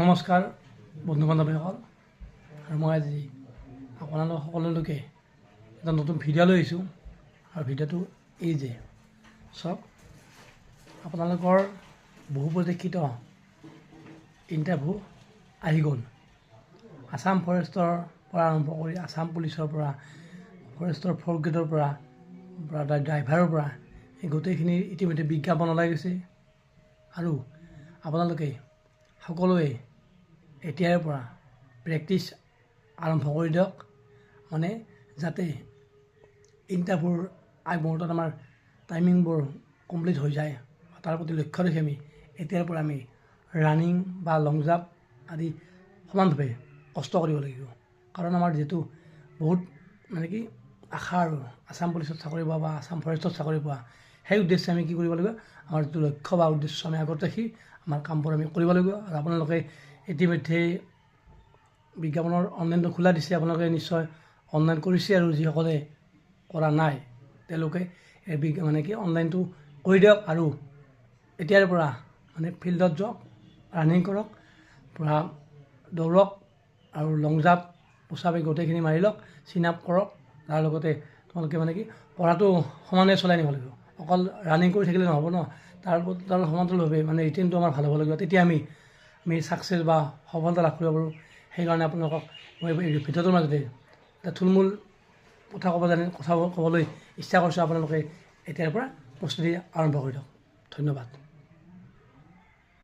নমস্কাৰ বন্ধু বান্ধৱীসকল আৰু মই আজি আপোনালোক সকলোলৈকে এটা নতুন ভিডিঅ' লৈ আহিছোঁ আৰু ভিডিঅ'টো এই যে চাওক আপোনালোকৰ বহু প্ৰতীক্ষিত ইণ্টাৰভিউ আহি গ'ল। আসাম ফৰেষ্টৰ পৰা আৰম্ভ কৰি আসাম পুলিচৰ পৰা ফৰেষ্টৰ 4th গ্ৰেডৰ পৰা ড্ৰাইভাৰৰ পৰা এই গোটেইখিনি ইতিমধ্যে বিজ্ঞাপন ওলাই গৈছে আৰু আপোনালোকে সকলোৱে এতিয়াৰ পৰা প্ৰেক্টিচ আৰম্ভ কৰি দিয়ক, মানে যাতে ইণ্টাৰভিউৰ আগমুহূৰ্তত আমাৰ টাইমিংবোৰ কমপ্লিট হৈ যায়। তাৰ প্ৰতি লক্ষ্য ৰাখি আমি এতিয়াৰ পৰা আমি ৰানিং বা লং জাম্প আদি সমানভাৱে কষ্ট কৰিব লাগিব। কাৰণ আমাৰ যিহেতু বহুত মানে কি আশা আৰু আসাম পুলিচত চাকৰি পোৱা বা আসাম ফৰেষ্টত চাকৰি পোৱা, সেই উদ্দেশ্যে আমি কি কৰিব লাগিব, আমাৰ যিটো লক্ষ্য বা উদ্দেশ্য আমি আগত ৰাখি আমাৰ কামবোৰ আমি কৰিব লাগিব। আৰু আপোনালোকে ইতিমধ্যে বিজ্ঞাপনৰ অনলাইনটো খোলা দিছে, আপোনালোকে নিশ্চয় অনলাইন কৰিছে আৰু যিসকলে কৰা নাই তেওঁলোকে মানে কি অনলাইনটো কৰি দিয়ক আৰু এতিয়াৰ পৰা মানে ফিল্ডত যাওক, ৰানিং কৰক, পূৰা দৌৰক আৰু লং জাম্প পোচাপে গোটেইখিনি মাৰি লওক, চিন আপ কৰক। তাৰ লগতে তোমালোকে মানে কি পঢ়াটো সমানে চলাই নিব লাগিব, অকল ৰানিং কৰি থাকিলে নহ'ব ন, তাৰ সমান্তৰালভাৱে মানে ৰিটেনটো আমাৰ ভাল হ'ব লাগিব, তেতিয়া আমি ছাকচেছ বা সফলতা লাভ কৰিব পাৰোঁ। সেইকাৰণে আপোনালোকক মই এই ভিডিঅ'টোৰ মাজতে এটা থুলমূল কথা ক'বলৈ ইচ্ছা কৰিছোঁ। আপোনালোকে এতিয়াৰ পৰা প্ৰস্তুতি আৰম্ভ কৰি দিয়ক। ধন্যবাদ।